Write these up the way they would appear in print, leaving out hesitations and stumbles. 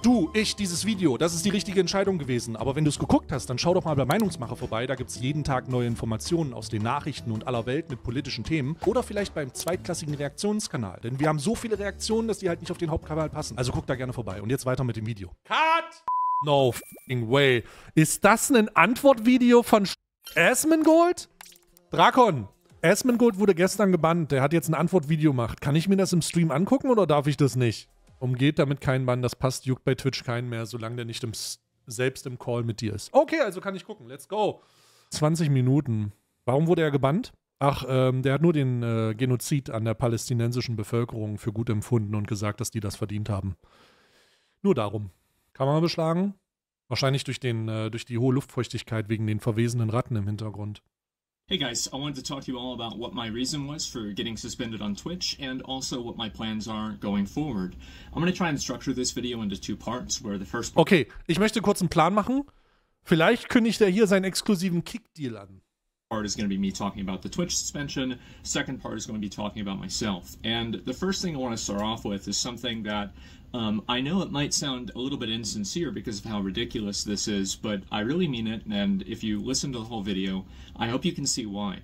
Du, ich, dieses Video, das ist die richtige Entscheidung gewesen. Aber wenn du es geguckt hast, dann schau doch mal bei Meinungsmacher vorbei. Da gibt es jeden Tag neue Informationen aus den Nachrichten und aller Welt mit politischen Themen. Oder vielleicht beim zweitklassigen Reaktionskanal. Denn wir haben so viele Reaktionen, dass die halt nicht auf den Hauptkanal passen. Also guck da gerne vorbei. Und jetzt weiter mit dem Video. Cut! No f***ing way. Ist das ein Antwortvideo von Asmongold? Drakon, Asmongold wurde gestern gebannt. Der hat jetzt ein Antwortvideo gemacht. Kann ich mir das im Stream angucken oder darf ich das nicht? Umgeht damit keinen Bann, das passt, juckt bei Twitch keinen mehr, solange der nicht selbst im Call mit dir ist. Okay, also kann ich gucken, let's go. 20 Minuten. Warum wurde er gebannt? Ach, der hat nur den Genozid an der palästinensischen Bevölkerung für gut empfunden und gesagt, dass die das verdient haben. Nur darum. Kann man beschlagen? Wahrscheinlich durch die hohe Luftfeuchtigkeit wegen den verwesenen Ratten im Hintergrund. Hey guys, I wanted to talk to you all about what my reason was for getting suspended on Twitch and also what my plans are going forward. I'm going to try and structure this video into two parts where the first part... Okay, ich möchte kurz einen Plan machen. Vielleicht kündigt er hier seinen exklusiven Kick-Deal an. Part is going to be me talking about the Twitch suspension. Second part is going to be talking about myself. And the first thing I want to start off with is something that I know it might sound a little bit insincere because of how ridiculous this is, but I really mean it, and if you listen to the whole video, I hope you can see why.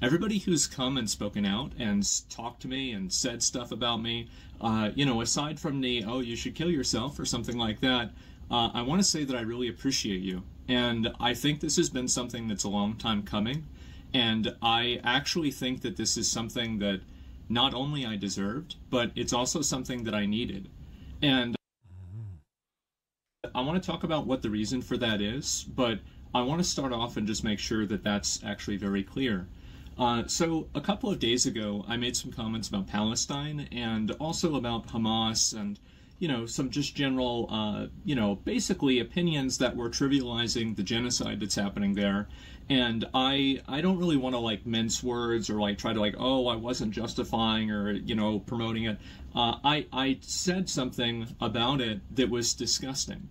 Everybody who's come and spoken out and talked to me and said stuff about me, you know, aside from the, oh, you should kill yourself or something like that, I want to say that I really appreciate you. And I think this has been something that's a long time coming, and I actually think that this is something that not only I deserved, but it's also something that I needed. And I want to talk about what the reason for that is, but I want to start off and just make sure that that's actually very clear. So a couple of days ago, I made some comments about Palestine and also about Hamas and, you know, some just general, you know, basically opinions that were trivializing the genocide that's happening there. And I don't really want to, like, mince words or, like, try to, like, oh, I wasn't justifying or, you know, promoting it. I said something about it that was disgusting.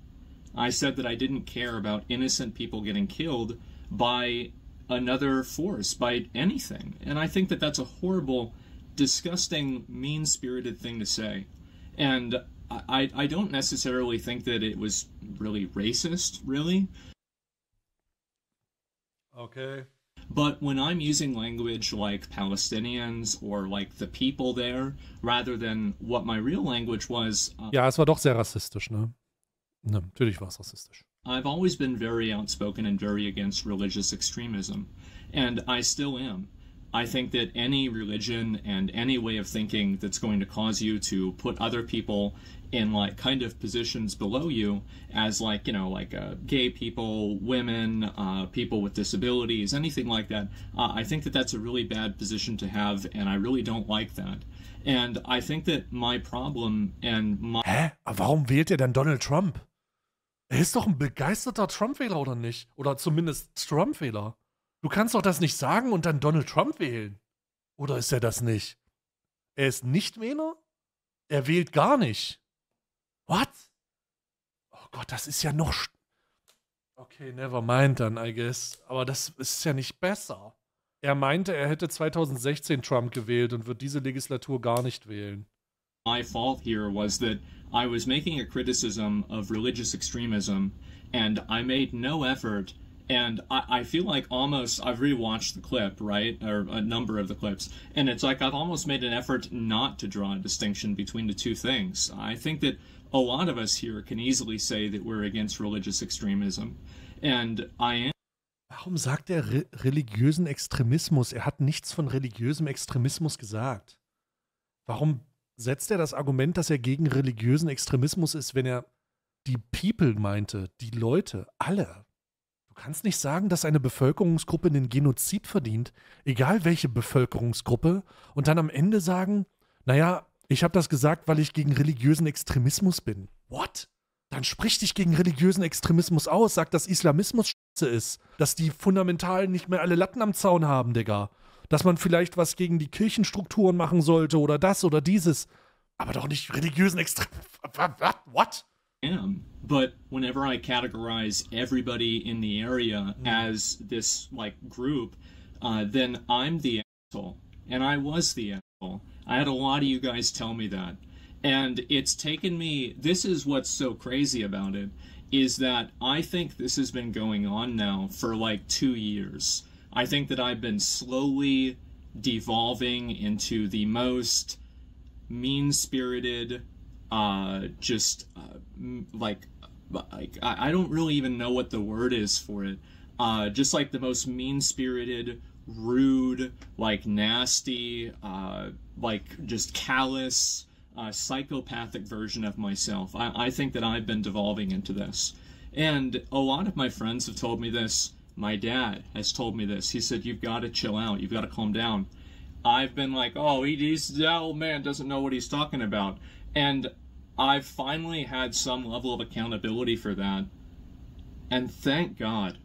I said that I didn't care about innocent people getting killed by another force, by anything. And I think that that's a horrible, disgusting, mean-spirited thing to say. And I don't necessarily think that it was really racist, really. Okay. But when I'm using language like Palestinians or like the people there, rather than what my real language was... Ja, es war doch sehr rassistisch, ne? Ne, natürlich war es rassistisch. I've always been very outspoken and very against religious extremism, and I still am. I think that any religion and any way of thinking that's going to cause you to put other people in, like, kind of positions below you as, like, you know, like gay people, women, people with disabilities, anything like that, I think that that's a really bad position to have, and I really don't like that. And I think that my problem and my... Hä? Aber warum wählt er denn Donald Trump? Er ist doch ein begeisterter Trump-Wähler, oder nicht? Oder zumindest Trump-Wähler. Du kannst doch das nicht sagen und dann Donald Trump wählen. Oder ist er das nicht? Er ist Nicht-Wähler? Er wählt gar nicht. What? Oh Gott, das ist ja noch... Okay, never mind dann, I guess. Aber das ist ja nicht besser. Er meinte, er hätte 2016 Trump gewählt und wird diese Legislatur gar nicht wählen. My fault here was that I was making a criticism of religious extremism, and I made no effort, and I feel like almost, I've rewatched the clip, right, or a number of the clips, and it's like I've almost made an effort not to draw a distinction between the two things. I think that a lot of us here can easily say that we're against religious extremism, and I am. Warum sagt er religiösen Extremismus? Er hat nichts von religiösem Extremismus gesagt. Warum setzt er das Argument, dass er gegen religiösen Extremismus ist, wenn er die People meinte, die Leute, alle? Du kannst nicht sagen, dass eine Bevölkerungsgruppe einen Genozid verdient, egal welche Bevölkerungsgruppe, und dann am Ende sagen, naja, ich habe das gesagt, weil ich gegen religiösen Extremismus bin. What? Dann sprich dich gegen religiösen Extremismus aus, sag, dass Islamismus Scheiße ist, dass die Fundamentalen nicht mehr alle Latten am Zaun haben, Digga. Dass man vielleicht was gegen die Kirchenstrukturen machen sollte oder das oder dieses. Aber doch nicht religiösen Extremismus. What? But whenever I categorize everybody in the area as this, like, group, then I'm the asshole. And I was the asshole. I had a lot of you guys tell me that. And it's taken me, this is what's so crazy about it, is that I think this has been going on now for like 2 years. I think that I've been slowly devolving into the most mean-spirited, I don't really even know what the word is for it. Just like the most mean-spirited, rude, like nasty, like just callous, psychopathic version of myself. I think that I've been devolving into this. And a lot of my friends have told me this. My dad has told me this. He said, you've got to chill out. You've got to calm down. I've been like, oh, that old man doesn't know what he's talking about. And I've finally had some level of accountability for that. And thank God.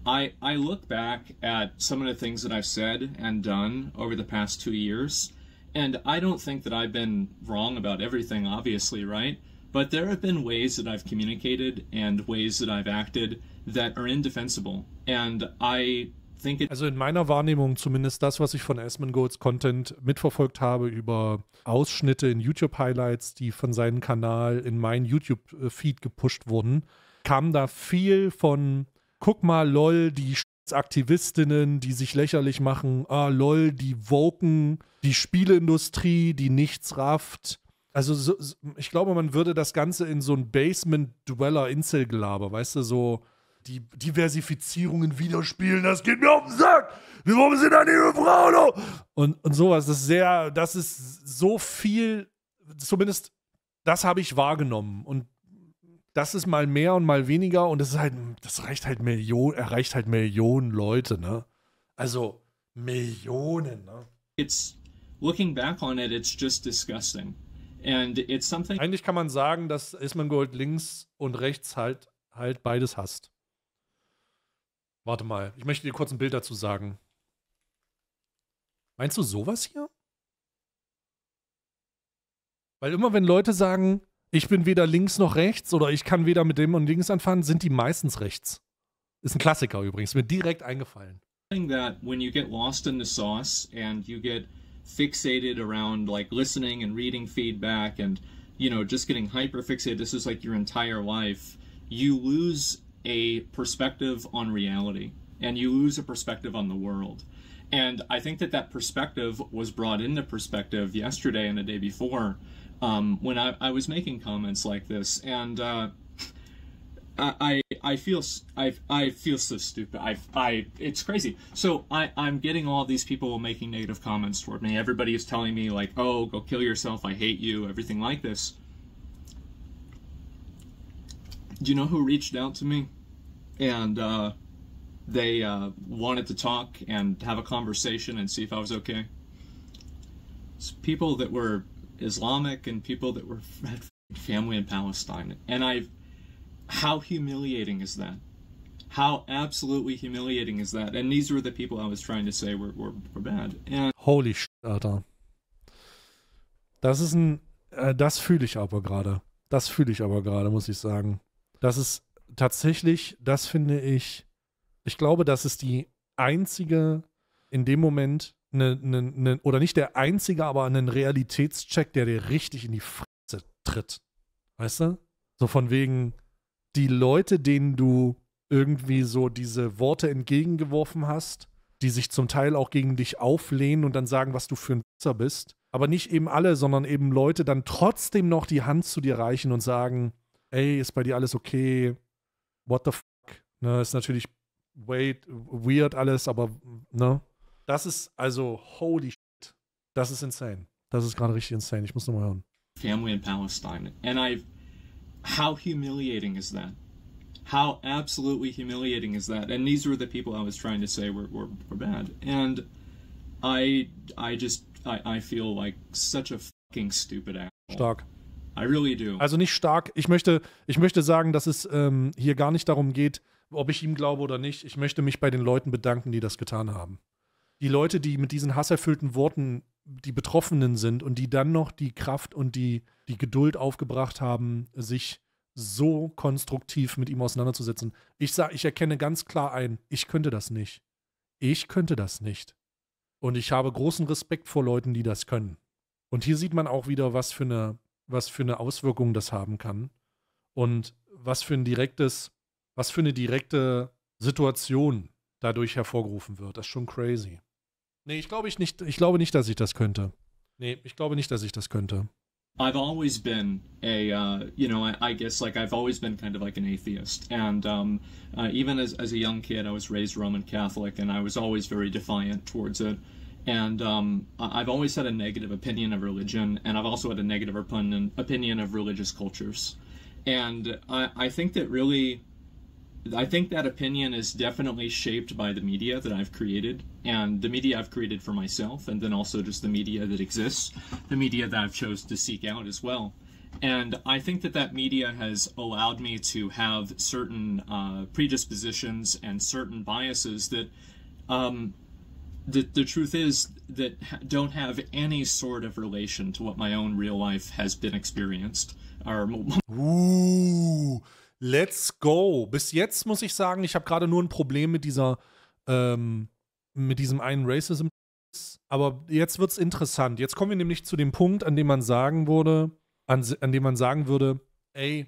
I look back at some of the things that I've said and done over the past 2 years, and I don't think that I've been wrong about everything, obviously, right? But there have been ways that I've communicated and ways that I've acted that are indefensible. And I think it... Also in meiner Wahrnehmung zumindest das, was ich von Asmongold's Content mitverfolgt habe über Ausschnitte in YouTube-Highlights, die von seinem Kanal in meinen YouTube-Feed gepusht wurden, kam da viel von, guck mal, lol, die Aktivistinnen, die sich lächerlich machen, lol, die Woken, die Spieleindustrie, die nichts rafft. Also ich glaube, man würde das Ganze in so ein Basement-Dweller-Incel-Gelaber, weißt du, so die Diversifizierung in Videospielen, das geht mir auf den Sack! Warum sind da nicht Frauen? Und sowas, das ist so viel, zumindest das habe ich wahrgenommen. Und das ist mal mehr und mal weniger und das erreicht halt Millionen Leute, ne? Also Millionen, ne? Looking back on it, it's just disgusting. And it's something... Eigentlich kann man sagen, dass Asmongold links und rechts halt beides hasst. Warte mal, ich möchte dir kurz ein Bild dazu sagen. Meinst du sowas hier? Weil immer wenn Leute sagen, ich bin weder links noch rechts oder ich kann weder mit dem und links anfangen, sind die meistens rechts. Ist ein Klassiker übrigens, mir direkt eingefallen. That when you get lost in the sauce and you get fixated around like listening and reading feedback and, you know, just getting hyper fixated, this is like your entire life, you lose a perspective on reality and you lose a perspective on the world. And I think that perspective was brought into perspective yesterday and the day before when I was making comments like this, and I feel so stupid. It's crazy. So I'm getting all these people making negative comments toward me. Everybody is telling me like, oh, go kill yourself, I hate you, everything like this. Do you know who reached out to me? And they wanted to talk and have a conversation and see if I was okay. It's people that were Islamic and people that were family in Palestine. And how humiliating is that? How absolutely humiliating is that? And these were the people I was trying to say were bad. And holy shit, Alter. Das ist das fühle ich aber gerade. Das fühle ich aber gerade, muss ich sagen. Das ist tatsächlich, das finde ich glaube, das ist die einzige, in dem Moment, oder nicht der einzige, aber einen Realitätscheck, der dir richtig in die Fresse tritt. Weißt du? So von wegen, die Leute, denen du irgendwie so diese Worte entgegengeworfen hast, die sich zum Teil auch gegen dich auflehnen und dann sagen, was du für ein Pisser bist. Aber nicht eben alle, sondern eben Leute dann trotzdem noch die Hand zu dir reichen und sagen, ey, ist bei dir alles okay? What the fuck? Ne, ist natürlich weird alles, aber ne? Das ist also holy shit. Das ist insane. Das ist gerade richtig insane. Ich muss nochmal hören. Family in Palestine. And how humiliating is that? How absolutely humiliating is that? And these were the people I was trying to say were bad. And I feel like such a fucking stupid asshole. Stark. I really do. Also nicht stark. Ich möchte sagen, dass es hier gar nicht darum geht, ob ich ihm glaube oder nicht. Ich möchte mich bei den Leuten bedanken, die das getan haben. Die Leute, die mit diesen hasserfüllten Worten die Betroffenen sind und die dann noch die Kraft und die Geduld aufgebracht haben, sich so konstruktiv mit ihm auseinanderzusetzen. Ich erkenne ganz klar ein, ich könnte das nicht. Ich könnte das nicht. Und ich habe großen Respekt vor Leuten, die das können. Und hier sieht man auch wieder, was für eine Auswirkung das haben kann und was für eine direkte Situation dadurch hervorgerufen wird. Das ist schon crazy. Nee, ich glaube nicht, dass ich das könnte. I've always been I guess like I've always been kind of like an atheist. And even as a young kid, I was raised Roman Catholic, and I was always very defiant towards it. And I've always had a negative opinion of religion, and I've also had a negative opinion of religious cultures. And I think that opinion is definitely shaped by the media that I've created, and the media I've created for myself, and then also just the media that exists, the media that I've chosen to seek out as well. And I think that media has allowed me to have certain predispositions and certain biases that the truth is that don't have any sort of relation to what my own real life has been experienced. Let's go. Bis jetzt muss ich sagen, ich habe gerade nur ein Problem mit diesem einen Racism. Aber jetzt wird's interessant. Jetzt kommen wir nämlich zu dem Punkt, an dem man sagen würde, ey,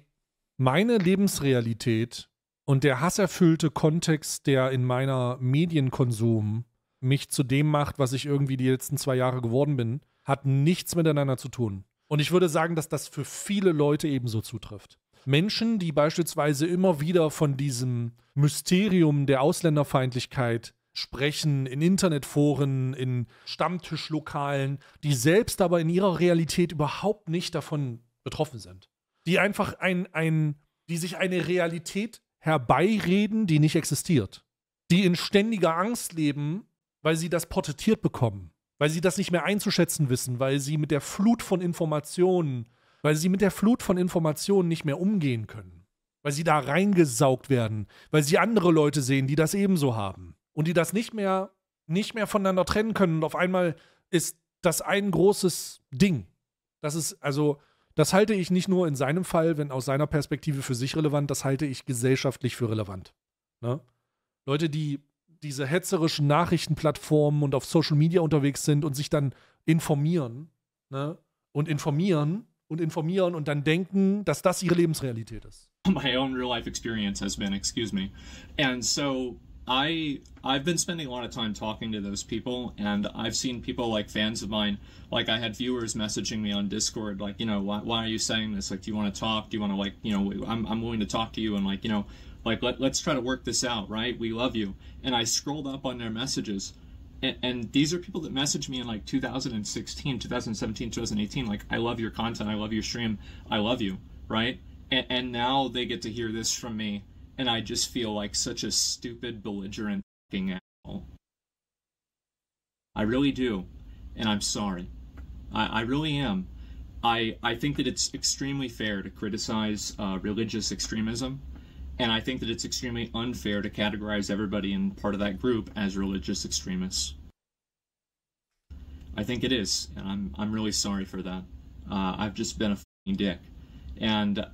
meine Lebensrealität und der hasserfüllte Kontext, der in meiner Medienkonsum mich zu dem macht, was ich irgendwie die letzten 2 Jahre geworden bin, hat nichts miteinander zu tun. Und ich würde sagen, dass das für viele Leute ebenso zutrifft. Menschen, die beispielsweise immer wieder von diesem Mysterium der Ausländerfeindlichkeit sprechen, in Internetforen, in Stammtischlokalen, die selbst aber in ihrer Realität überhaupt nicht davon betroffen sind. Die einfach die sich eine Realität herbeireden, die nicht existiert. Die in ständiger Angst leben, weil sie das porträtiert bekommen, weil sie das nicht mehr einzuschätzen wissen, weil sie mit der Flut von Informationen nicht mehr umgehen können. Weil sie da reingesaugt werden. Weil sie andere Leute sehen, die das ebenso haben. Und die das nicht mehr voneinander trennen können. Und auf einmal ist das ein großes Ding. Das halte ich nicht nur in seinem Fall, wenn aus seiner Perspektive für sich relevant, das halte ich gesellschaftlich für relevant. Ne? Leute, die diese hetzerischen Nachrichtenplattformen und auf Social Media unterwegs sind und sich dann informieren, ne? Und dann denken, dass das ihre Lebensrealität ist. My own real life experience has been, excuse me. And so I've been spending a lot of time talking to those people, and I've seen people like fans of mine, like I had viewers messaging me on Discord, like, why are you saying this? Like, do you want to talk? Do you want to I'm willing to talk to you, and let's try to work this out, right? We love you. And I scrolled up on their messages, and these are people that messaged me in like 2016, 2017, 2018, like, I love your content, I love your stream, I love you, right? And now they get to hear this from me, and I just feel like such a stupid, belligerent fucking asshole. I really do, and I'm sorry. I really am. I think that it's extremely fair to criticize religious extremism, and I think that it's extremely unfair to categorize everybody in part of that group as religious extremists. I think it is, and I'm really sorry for that. I've just been a fucking dick. And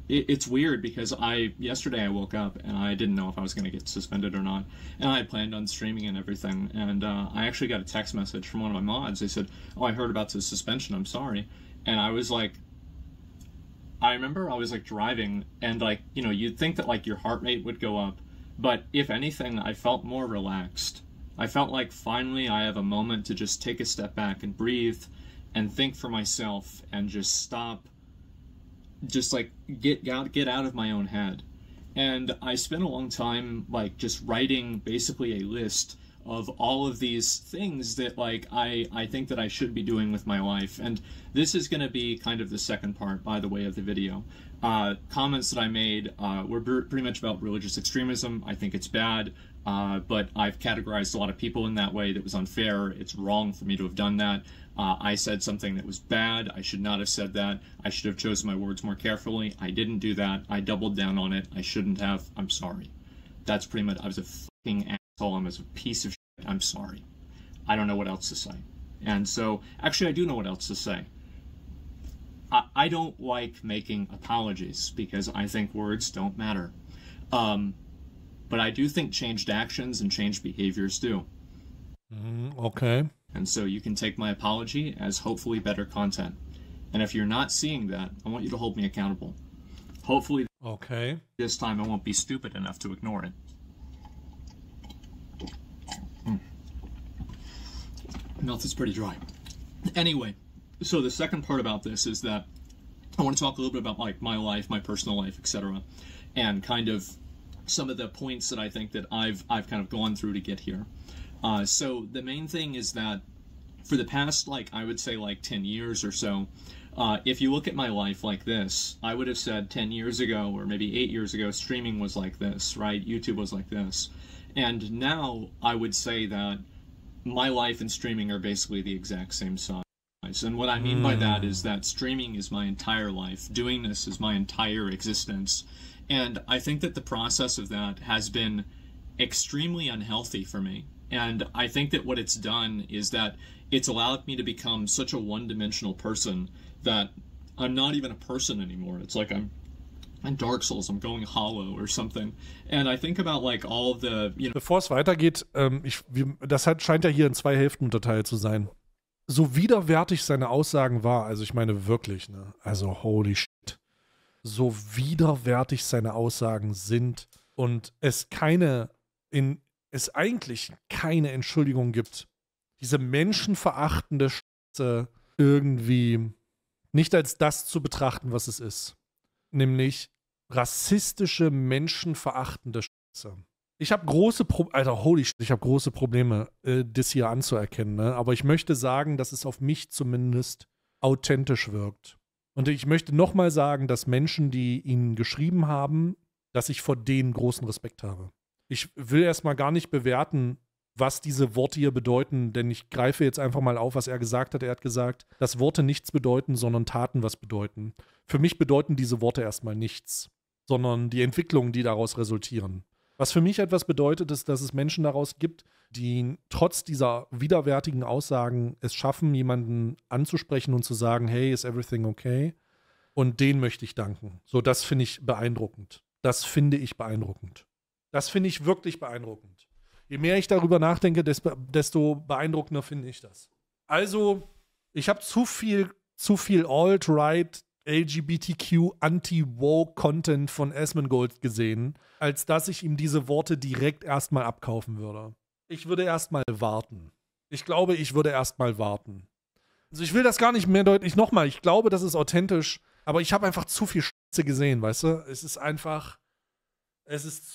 it's weird because yesterday I woke up and I didn't know if I was going to get suspended or not. And I had planned on streaming and everything. And I actually got a text message from one of my mods. They said, "Oh, I heard about the suspension. I'm sorry." And I was like, I remember I was like driving, and like, you'd think that like your heart rate would go up. But if anything, I felt more relaxed. I felt like finally I have a moment to just take a step back and breathe and think for myself and just stop, just like get out of my own head. And I spent a long time like just writing basically a list of all of these things that like I think that I should be doing with my life. And this is going to be kind of the second part, by the way, of the video. Comments that I made were pretty much about religious extremism. I think it's bad, but I've categorized a lot of people in that way that was unfair. It's wrong for me to have done that. I said something that was bad. I should not have said that. I should have chosen my words more carefully. I didn't do that. I doubled down on it. I shouldn't have. I'm sorry. That's pretty much, I was a fucking asshole. I was a piece of shit. I'm sorry. I don't know what else to say. And so, actually, I do know what else to say. I don't like making apologies because I think words don't matter. But I do think changed actions and changed behaviors do. Okay. And so you can take my apology as hopefully better content. And if you're not seeing that, I want you to hold me accountable. Hopefully, Okay. this time I won't be stupid enough to ignore it. Mouth is pretty dry. Anyway, so the second part about this is that I want to talk a little bit about like my life, my personal life, etc., and kind of some of the points that I think that I've kind of gone through to get here. So the main thing is that for the past, like, I would say like 10 years or so, if you look at my life like this, I would have said 10 years ago or maybe 8 years ago, streaming was like this, right? YouTube was like this. And now I would say that my life and streaming are basically the exact same size. And what I mean by that is that streaming is my entire life. Doing this is my entire existence. And I think that the process of that has been extremely unhealthy for me. And I think that what it's done is that it's allowed me to become such a one-dimensional person that I'm not even a person anymore. It's like I'm in Dark Souls, I'm going hollow or something. And I think about like all of the, you know. Bevor es weitergeht, das scheint ja hier in 2 Hälften unterteilt zu sein. So widerwärtig seine Aussagen war, also ich meine wirklich, ne? Also holy shit. So widerwärtig seine Aussagen sind und es eigentlich keine Entschuldigung gibt, diese menschenverachtende Scheiße irgendwie nicht als das zu betrachten, was es ist. Nämlich rassistische, menschenverachtende Scheiße. Ich habe große Probleme, das hier anzuerkennen, ne? Aber ich möchte sagen, dass es auf mich zumindest authentisch wirkt. Und ich möchte nochmal sagen, dass Menschen, die ihn geschrieben haben, dass ich vor denen großen Respekt habe. Ich will erstmal gar nicht bewerten, was diese Worte hier bedeuten, denn ich greife jetzt einfach mal auf, was er gesagt hat. Er hat gesagt, dass Worte nichts bedeuten, sondern Taten was bedeuten. Für mich bedeuten diese Worte erstmal nichts, sondern die Entwicklungen, die daraus resultieren. Was für mich etwas bedeutet, ist, dass es Menschen daraus gibt, die trotz dieser widerwärtigen Aussagen es schaffen, jemanden anzusprechen und zu sagen, hey, is everything okay? Und denen möchte ich danken. So, das finde ich beeindruckend. Das finde ich beeindruckend. Das finde ich wirklich beeindruckend. Je mehr ich darüber nachdenke, desto beeindruckender finde ich das. Also, ich habe zu viel Alt-Right, LGBTQ, Anti-Woke-Content von Asmongold gesehen, als dass ich ihm diese Worte direkt erstmal abkaufen würde. Ich würde erstmal warten. Ich glaube, ich würde erstmal warten. Also ich will das gar nicht mehr deutlich nochmal. Ich glaube, das ist authentisch, aber ich habe einfach zu viel Scheiße gesehen, weißt du? Es ist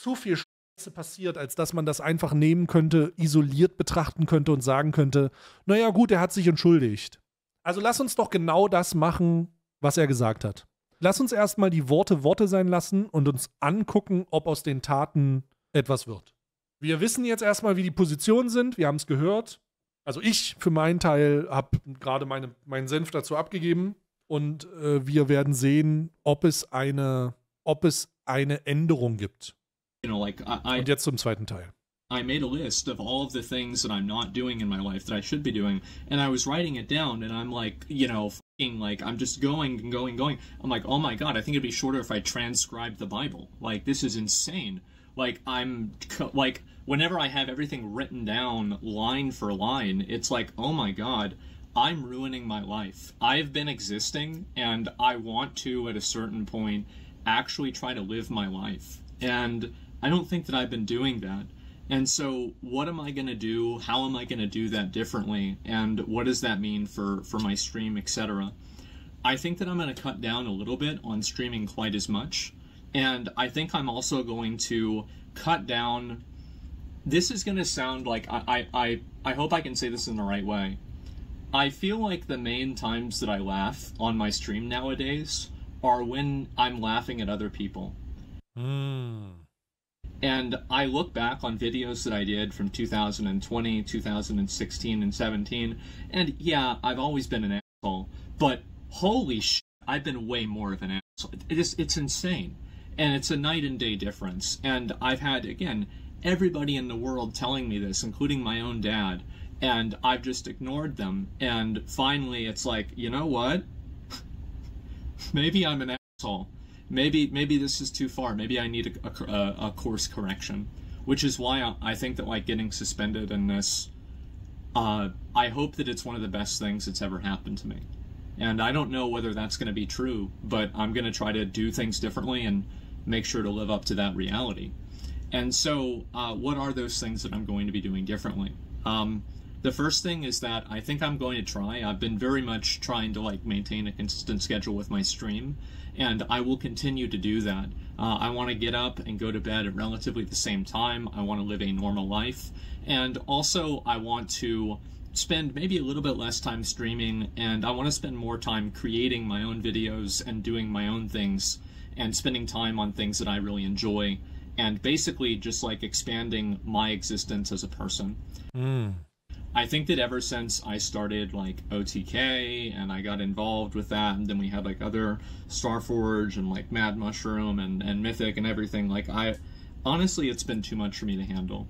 zu viel Scheiße passiert, als dass man das einfach nehmen könnte, isoliert betrachten könnte und sagen könnte, naja gut, er hat sich entschuldigt. Also lass uns doch genau das machen, was er gesagt hat. Lass uns erstmal die Worte sein lassen und uns angucken, ob aus den Taten etwas wird. Wir wissen jetzt erstmal, wie die Positionen sind. Wir haben es gehört. Also ich für meinen Teil habe gerade meinen Senf dazu abgegeben und wir werden sehen, ob es eine Änderung gibt. You know, like und jetzt zum zweiten Teil. I made a list of all of the things that I'm not doing in my life that I should be doing, and I was writing it down, and I'm like, you know, like, I'm just going and going and going. I'm like, oh my god, I think it'd be shorter if I transcribed the Bible. Like, this is insane. Like, like, whenever I have everything written down line for line, it's like, oh my god, I'm ruining my life. I've been existing, and I want to, at a certain point, actually try to live my life. And I don't think that I've been doing that. And so what am I going to do? How am I going to do that differently? And what does that mean for my stream, etc.? I think that I'm going to cut down a little bit on streaming quite as much. And I think I'm also going to cut down... This is going to sound like... I hope I can say this in the right way. I feel like the main times that I laugh on my stream nowadays are when I'm laughing at other people. And I look back on videos that I did from 2020, 2016, and 17, and yeah, I've always been an asshole, but holy shit, I've been way more of an asshole. It's insane, and it's a night and day difference, and I've had, again, everybody in the world telling me this, including my own dad, and I've just ignored them, and finally it's like, you know what? Maybe I'm an asshole. Maybe this is too far. Maybe I need a course correction, which is why I think that, like, getting suspended in this, I hope that it's one of the best things that's ever happened to me. And I don't know whether that's going to be true, but I'm going to try to do things differently and make sure to live up to that reality. And so what are those things that I'm going to be doing differently? The first thing is that I think I'm going to try. I've been very much trying to like maintain a consistent schedule with my stream, and I will continue to do that. I want to get up and go to bed at relatively the same time. I want to live a normal life. And also I want to spend maybe a little bit less time streaming, and I want to spend more time creating my own videos and doing my own things and spending time on things that I really enjoy, and basically just like expanding my existence as a person. I think that ever since I started like OTK and I got involved with that, and then we had like other Starforge and like Mad Mushroom and Mythic and everything, like honestly it's been too much for me to handle.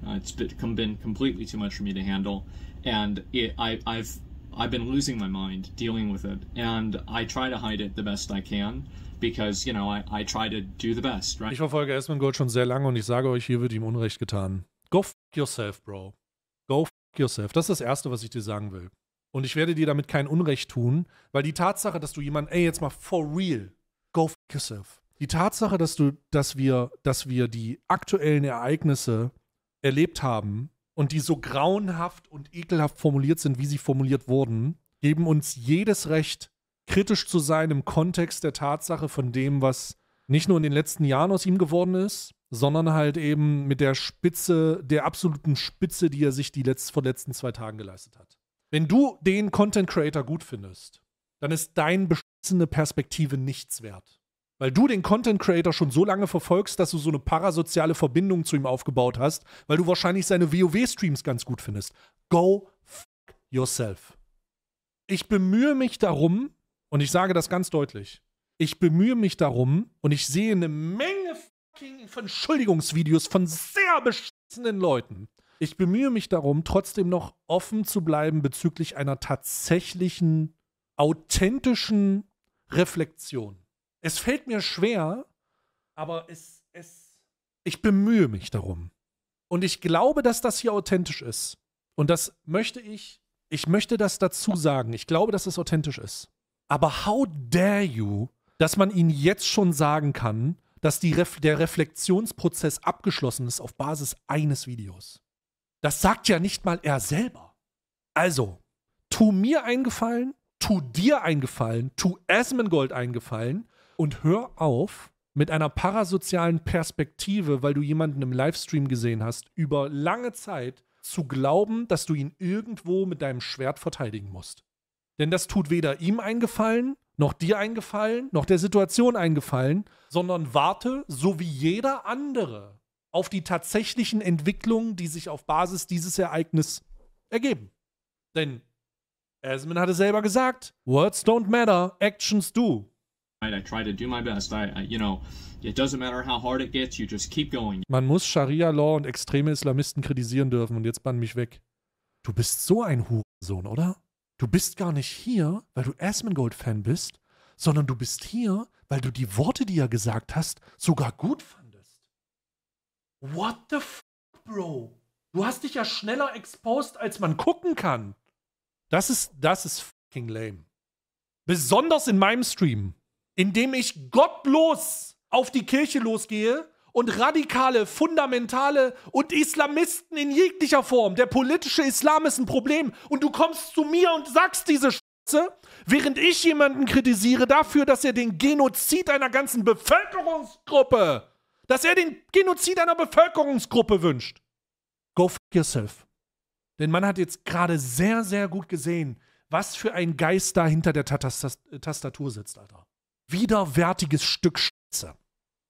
It's been completely too much for me to handle, and I've been losing my mind dealing with it, and I try to hide it the best I can, because, you know, I try to do the best, right? Ich verfolge Asmongold schon sehr lange und ich sage euch, hier wird ihm Unrecht getan. Go f*** yourself, bro. Go f*** yourself. Das ist das Erste, was ich dir sagen will. Und ich werde dir damit kein Unrecht tun, weil die Tatsache, dass du jemanden, ey, jetzt mal for real, go f*** yourself. Die Tatsache, dass wir die aktuellen Ereignisse erlebt haben und die so grauenhaft und ekelhaft formuliert sind, wie sie formuliert wurden, geben uns jedes Recht, kritisch zu sein im Kontext der Tatsache von dem, was nicht nur in den letzten Jahren aus ihm geworden ist, sondern halt eben mit der Spitze, der absoluten Spitze, die er sich vor den letzten 2 Tagen geleistet hat. Wenn du den Content Creator gut findest, dann ist deine beschissene Perspektive nichts wert. Weil du den Content Creator schon so lange verfolgst, dass du so eine parasoziale Verbindung zu ihm aufgebaut hast, weil du wahrscheinlich seine WoW-Streams ganz gut findest. Go fuck yourself. Ich bemühe mich darum, und ich sage das ganz deutlich, ich bemühe mich darum, und ich sehe eine Menge fucking Entschuldigungsvideos von sehr beschissenen Leuten. Ich bemühe mich darum, trotzdem noch offen zu bleiben bezüglich einer tatsächlichen, authentischen Reflexion. Es fällt mir schwer, aber ich bemühe mich darum. Und ich glaube, dass das hier authentisch ist. Und das möchte ich möchte das dazu sagen. Ich glaube, dass es authentisch ist. Aber how dare you, dass man ihnen jetzt schon sagen kann, dass der Reflexionsprozess abgeschlossen ist auf Basis eines Videos. Das sagt ja nicht mal er selber. Also, tu mir einen Gefallen, tu dir einen Gefallen, tu Asmongold einen Gefallen und hör auf, mit einer parasozialen Perspektive, weil du jemanden im Livestream gesehen hast, über lange Zeit zu glauben, dass du ihn irgendwo mit deinem Schwert verteidigen musst. Denn das tut weder ihm einen Gefallen, noch dir einen Gefallen, noch der Situation einen Gefallen, sondern warte, so wie jeder andere, auf die tatsächlichen Entwicklungen, die sich auf Basis dieses Ereignisses ergeben. Denn Asmon hatte selber gesagt, Words don't matter, actions do. I try to do my best. You know, it doesn't matter how hard it gets, you just keep going. Man muss Scharia-Law und extreme Islamisten kritisieren dürfen und jetzt bann mich weg. Du bist so ein Hurensohn, oder? Du bist gar nicht hier, weil du Asmongold-Fan bist, sondern du bist hier, weil du die Worte, die er gesagt hast, sogar gut fandest. What the fuck, Bro? Du hast dich ja schneller exposed, als man gucken kann. Das ist fucking lame. Besonders in meinem Stream, in dem ich gottlos auf die Kirche losgehe und radikale, fundamentale und Islamisten in jeglicher Form. Der politische Islam ist ein Problem und du kommst zu mir und sagst diese Scheiße, während ich jemanden kritisiere dafür, dass er den Genozid einer ganzen Bevölkerungsgruppe, wünscht. Go fuck yourself. Denn man hat jetzt gerade sehr, sehr gut gesehen, was für ein Geist da hinter der Tastatur sitzt, Alter. Widerwärtiges Stück Scheiße.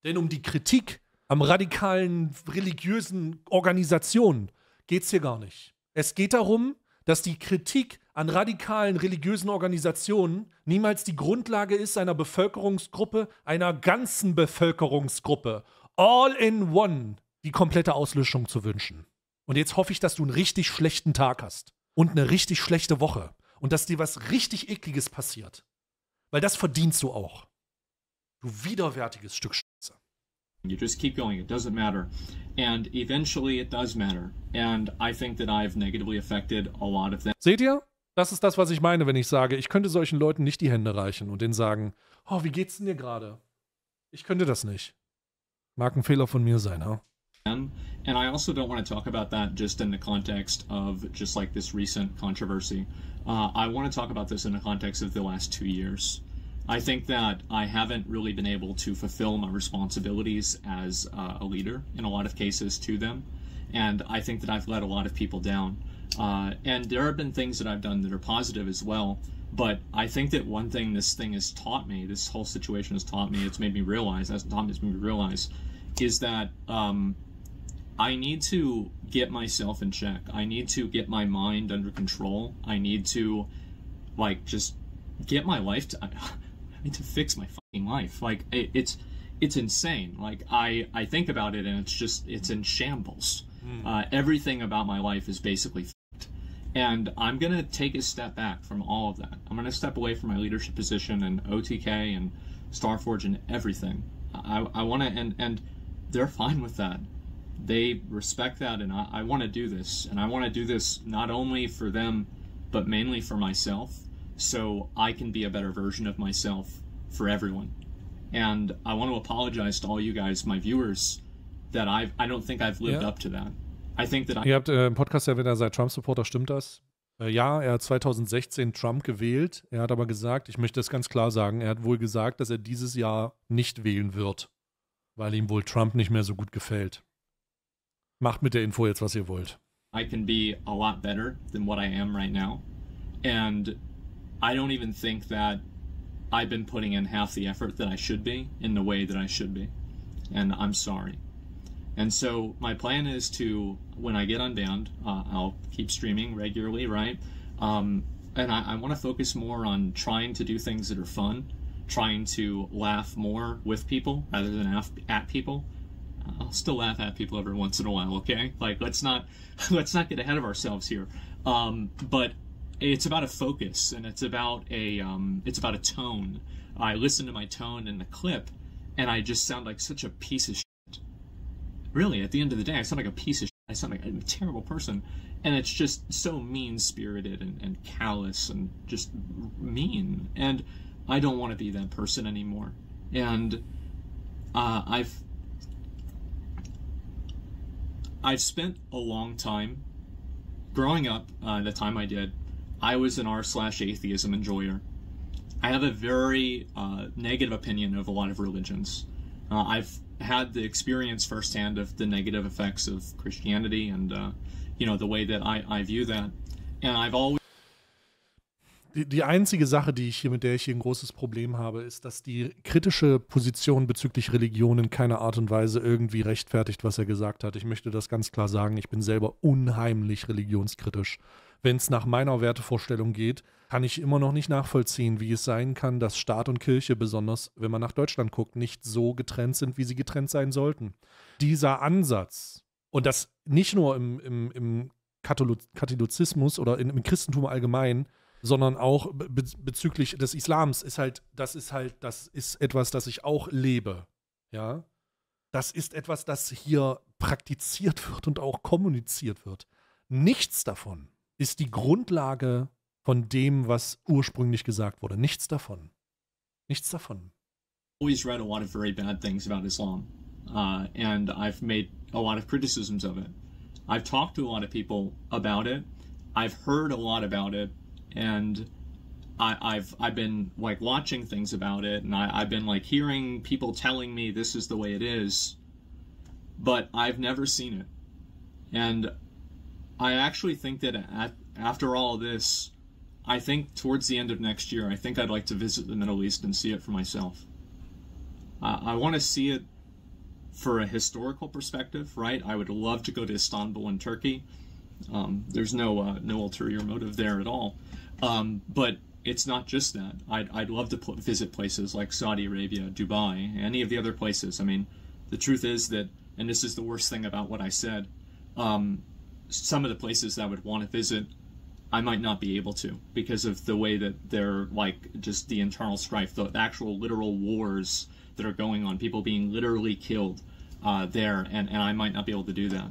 Denn um die Kritik am radikalen religiösen Organisationen geht es hier gar nicht. Es geht darum, dass die Kritik an radikalen religiösen Organisationen niemals die Grundlage ist einer Bevölkerungsgruppe, einer ganzen Bevölkerungsgruppe, all in one, die komplette Auslöschung zu wünschen. Und jetzt hoffe ich, dass du einen richtig schlechten Tag hast und eine richtig schlechte Woche und dass dir was richtig Ekliges passiert. Weil das verdienst du auch. Du widerwärtiges Stück Scheiße. You just keep going. It doesn't matter. And eventually it does matter. And I think that I've negatively affected a lot of them. Seht ihr? Das ist das, was ich meine, wenn ich sage, ich könnte solchen Leuten nicht die Hände reichen und denen sagen, oh, wie geht's denn dir gerade? Ich könnte das nicht. Mag ein Fehler von mir sein, huh? And I also don't want to talk about that just in the context of just like this recent controversy. I want to talk about this in the context of the last 2 years. I think that I haven't really been able to fulfill my responsibilities as a leader in a lot of cases to them. And I think that I've let a lot of people down. And there have been things that I've done that are positive as well. But I think that one thing this thing has taught me, this whole situation has taught me, it's made me realize, is that I need to get myself in check. I need to get my mind under control. I need to, like, just get my life I need to fix my fucking life. Like, it's insane. Like, I think about it and it's in shambles. Everything about my life is basically fucked. And I'm going to take a step back from all of that. I'm going to step away from my leadership position and OTK and Starforge and everything. I want to, and they're fine with that. They respect that, and I want to do this. And I want to do this not only for them, but mainly for myself, so I can be a better version of myself for everyone. And I want to apologize to all you guys, my viewers, that I don't think I've lived up to that. I think that Ihr habt im Podcast erwähnt, er sei Trump-Supporter, stimmt das? Ja, er hat 2016 Trump gewählt. Er hat aber gesagt, ich möchte das ganz klar sagen, er hat wohl gesagt, dass er dieses Jahr nicht wählen wird, weil ihm wohl Trump nicht mehr so gut gefällt. Macht mit der Info jetzt, was ihr wollt. I can be a lot better than what I am right now. And I don't even think that I've been putting in half the effort that I should be in the way that I should be. And I'm sorry. And so my plan is to, when I get unbanned, I'll keep streaming regularly, right? And I want to focus more on trying to do things that are fun, trying to laugh more with people rather than at people. I'll still laugh at people every once in a while, okay? Like, let's not get ahead of ourselves here. But it's about a focus, and it's about a tone. I listen to my tone in the clip, and I just sound like such a piece of shit. Really, at the end of the day, I sound like a piece of shit. I sound like a terrible person. And it's just so mean-spirited and callous and just mean. And I don't want to be that person anymore. And I've spent a long time growing up. The time I did, I was an r/atheism enjoyer. I have a very negative opinion of a lot of religions. I've had the experience firsthand of the negative effects of Christianity and the way that I view that. And I've always Die einzige Sache, mit der ich hier ein großes Problem habe, ist, dass die kritische Position bezüglich Religion in keiner Art und Weise irgendwie rechtfertigt, was er gesagt hat. Ich möchte das ganz klar sagen, ich bin selber unheimlich religionskritisch. Wenn es nach meiner Wertevorstellung geht, kann ich immer noch nicht nachvollziehen, wie es sein kann, dass Staat und Kirche, besonders wenn man nach Deutschland guckt, nicht so getrennt sind, wie sie getrennt sein sollten. Dieser Ansatz, und das nicht nur im Katholizismus oder im Christentum allgemein, sondern auch bezüglich des Islams das ist etwas, das ich auch lebe. Ja? Das ist etwas, das hier praktiziert wird und auch kommuniziert wird. Nichts davon ist die Grundlage von dem, was ursprünglich gesagt wurde. Nichts davon. Nichts davon. always read a lot of very bad things about Islam, and I've made a lot of criticisms of it. I've talked to a lot of people about it. I've heard a lot about it, and I've been like watching things about it, and I've been like hearing people telling me this is the way it is, but I've never seen it. And I actually think that after all this, I think towards the end of next year, I think I'd like to visit the Middle East and see it for myself. I want to see it for a historical perspective, right? I would love to go to Istanbul in Turkey. There's no ulterior motive there at all. But it's not just that. I'd love to visit places like Saudi Arabia, Dubai, any of the other places. I mean, the truth is that, and this is the worst thing about what I said, some of the places that I would want to visit, I might not be able to because of the way that they're like just the internal strife, the actual literal wars that are going on, people being literally killed there, and I might not be able to do that.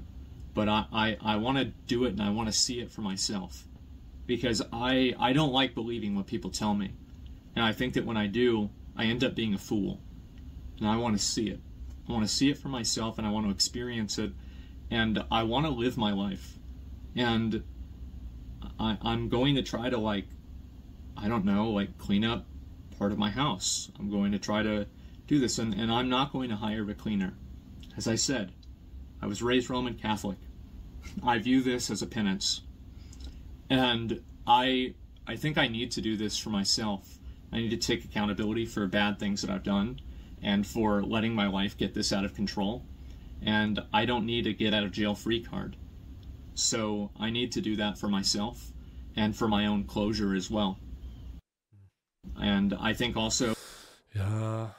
But I want to do it, and I want to see it for myself. Because I don't like believing what people tell me. And I think that when I do, I end up being a fool. And I want to see it. I want to see it for myself, and I want to experience it. And I want to live my life. And I'm going to try to, like, I don't know, like, clean up part of my house. I'm going to try to do this. And I'm not going to hire a cleaner. As I said, I was raised Roman Catholic. I view this as a penance. And I think I need to do this for myself. I need to take accountability for bad things that I've done and for letting my life get this out of control. And I don't need a get out of jail free card. So I need to do that for myself and for my own closure as well. And I think also... Ja,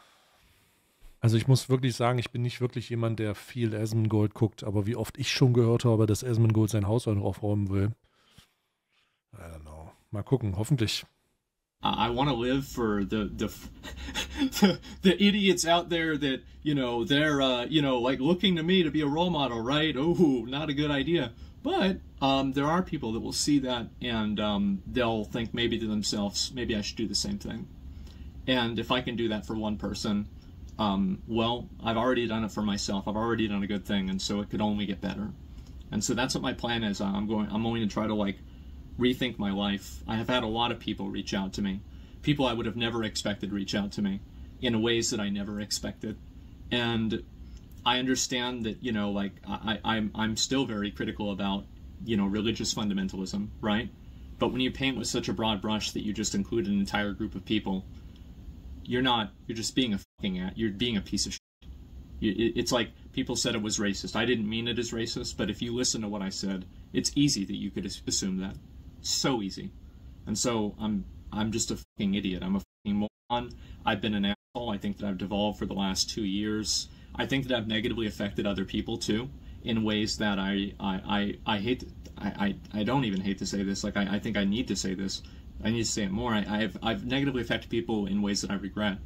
also ich muss wirklich sagen, ich bin nicht wirklich jemand, der viel Asmongold guckt, aber wie oft ich schon gehört habe, dass Asmongold sein Haus aufräumen will. I don't know. Mal gucken, hoffentlich. I want to live for the idiots out there that, you know, they're, you know, like looking to me to be a role model, right? Oh, not a good idea. But there are people that will see that and they'll think maybe to themselves, maybe I should do the same thing. And if I can do that for one person, well, I've already done it for myself. I've already done a good thing, and so it could only get better. And so that's what my plan is. I'm going to try to, like, rethink my life. I have had a lot of people reach out to me. People I would have never expected reach out to me in ways that I never expected. And I understand that, you know, like, I'm still very critical about, you know, religious fundamentalism, right? But when you paint with such a broad brush that you just include an entire group of people, you're just being you're being a piece of shit. It's like people said it was racist. I didn't mean it as racist, but if you listen to what I said, it's easy that you could assume that. So easy. And so I'm just a fucking idiot. I'm a fucking moron. I've been an asshole. I think that I've devolved for the last 2 years. I think that I've negatively affected other people too, in ways that I hate. I don't even hate to say this. Like I think I need to say this. I need to say it more. I've negatively affected people in ways that I regret.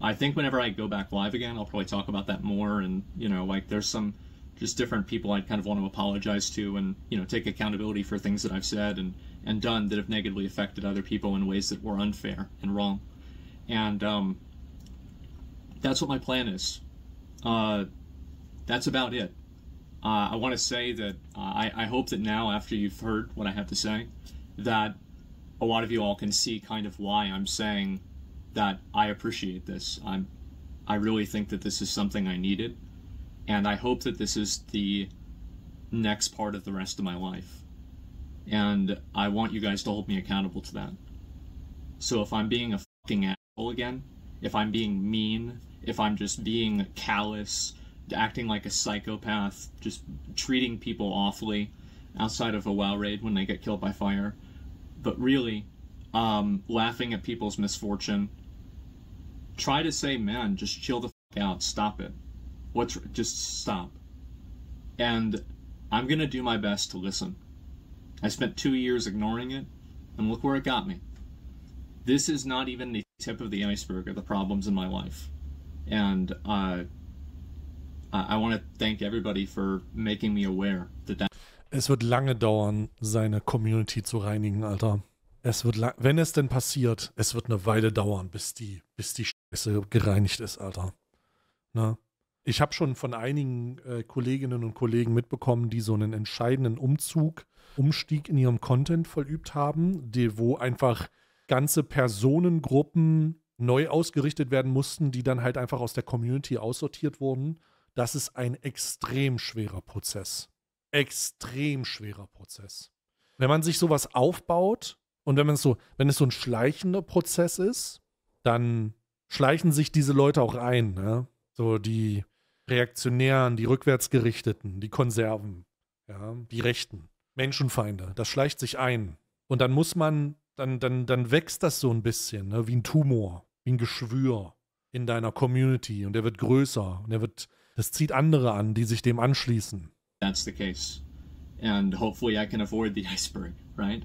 I think whenever I go back live again, I'll probably talk about that more. And, you know, like there's some just different people I'd kind of want to apologize to and, you know, take accountability for things that I've said and done that have negatively affected other people in ways that were unfair and wrong. And that's what my plan is. That's about it. I want to say that I hope that now, after you've heard what I have to say, that a lot of you all can see kind of why I'm saying that I appreciate this. I really think that this is something I needed, and I hope that this is the next part of the rest of my life. And I want you guys to hold me accountable to that. So if I'm being a fucking asshole again, if I'm being mean, if I'm just being callous, acting like a psychopath, just treating people awfully outside of a WoW raid when they get killed by fire, but really laughing at people's misfortune, try to say, man, just chill the fuck out, stop it. Just stop. And I'm going to do my best to listen. I spent 2 years ignoring it, and look where it got me. This is not even the tip of the iceberg of the problems in my life. And I want to thank everybody for making me aware that Es wird lange dauern, seine Community zu reinigen, Alter. Es wird wenn es denn passiert, es wird eine Weile dauern, bis die Scheiße gereinigt ist, Alter. Ne? Ich habe schon von einigen Kolleginnen und Kollegen mitbekommen, die so einen entscheidenden Umstieg in ihrem Content vollübt haben, wo einfach ganze Personengruppen neu ausgerichtet werden mussten, die dann halt einfach aus der Community aussortiert wurden. Das ist ein extrem schwerer Prozess. Extrem schwerer Prozess. Wenn man sich sowas aufbaut und wenn es so ein schleichender Prozess ist, dann schleichen sich diese Leute auch ein. Ne? So die Reaktionären, die Rückwärtsgerichteten, die Konserven, ja, die Rechten, Menschenfeinde, das schleicht sich ein. Und dann muss man, dann wächst das so ein bisschen, ne? Wie ein Tumor, wie ein Geschwür in deiner Community und der wird größer und das zieht andere an, die sich dem anschließen. That's the case. And hopefully I can avoid the iceberg, right?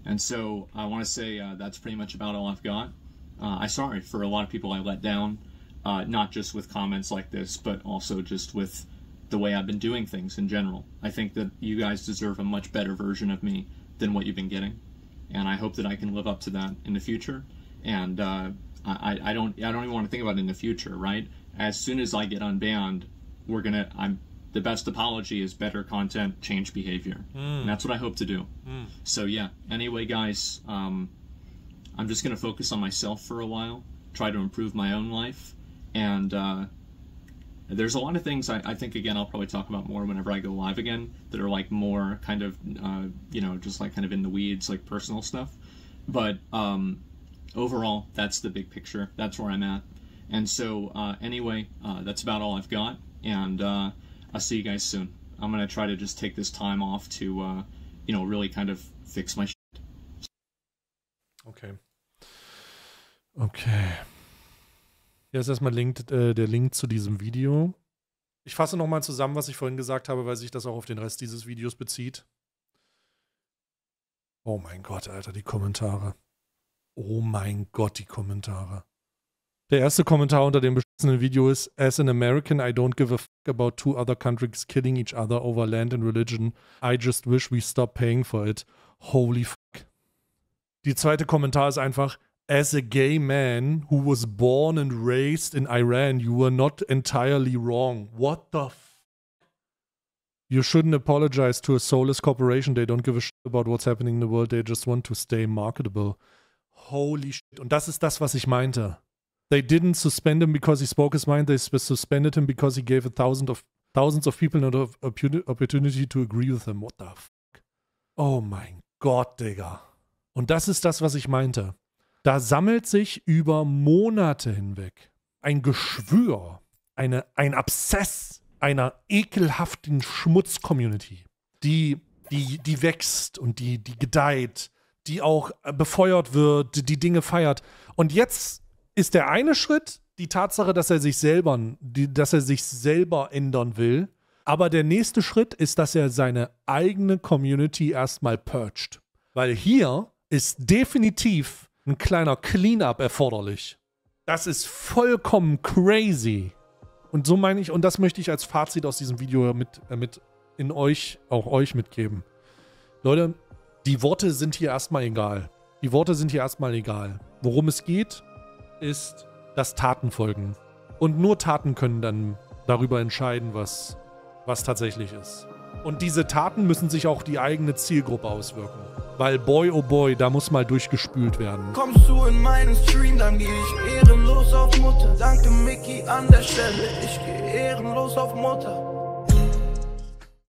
And so I want to say that's pretty much about all I've got. I'm sorry for a lot of people I let down. not just with comments like this, but also just with the way I've been doing things in general. I think that you guys deserve a much better version of me than what you've been getting, and I hope that I can live up to that in the future. And I don't even want to think about it in the future, right? As soon as I get unbanned, the best apology is better content, change behavior. And that's what I hope to do. So yeah, anyway guys, I'm just going to focus on myself for a while, try to improve my own life, and there's a lot of things I think, again, I'll probably talk about more whenever I go live again, that are like more kind of, you know, just like kind of in the weeds, like personal stuff. But overall, that's the big picture. That's where I'm at. And so anyway, that's about all I've got, and I'll see you guys soon. I'm going to try to just take this time off to, you know, really kind of fix my shit. Okay. Okay. Hier ist erstmal der Link zu diesem Video. Ich fasse nochmal zusammen, was ich vorhin gesagt habe, weil sich das auch auf den Rest dieses Videos bezieht. Oh mein Gott, Alter, die Kommentare. Oh mein Gott, die Kommentare. Der erste Kommentar unter dem beschissenen Video ist: As an American, I don't give a fuck about two other countries killing each other over land and religion. I just wish we stop paying for it. Holy fuck. Die zweite Kommentar ist einfach: As a gay man who was born and raised in Iran, you were not entirely wrong. What the f? You shouldn't apologize to a soulless corporation. They don't give a shit about what's happening in the world. They just want to stay marketable. Holy shit. Und das ist das, was ich meinte. They didn't suspend him because he spoke his mind. They suspended him because he gave thousands of people an opportunity to agree with him. What the fuck? Oh mein Gott, Digga. Und das ist das, was ich meinte. Da sammelt sich über Monate hinweg ein Geschwür, ein Abszess einer ekelhaften Schmutz-Community, die wächst und die gedeiht, die auch befeuert wird, die Dinge feiert. Und jetzt ist der eine Schritt die Tatsache, dass er sich selber ändern will. Aber der nächste Schritt ist, dass er seine eigene Community erstmal purgt. Weil hier ist definitiv ein kleiner Cleanup erforderlich. Das ist vollkommen crazy. Und so meine ich, und das möchte ich als Fazit aus diesem Video auch euch mitgeben. Leute, die Worte sind hier erstmal egal. Die Worte sind hier erstmal egal. Worum es geht, ist, dass Taten folgen. Und nur Taten können dann darüber entscheiden, was tatsächlich ist. Und diese Taten müssen sich auch die eigene Zielgruppe auswirken. Weil boy, oh boy, da muss mal durchgespült werden. Kommst du in meinen Stream, dann geh ich ehrenlos auf Mutter. Danke Mickey an der Stelle, ich geh ehrenlos auf Mutter.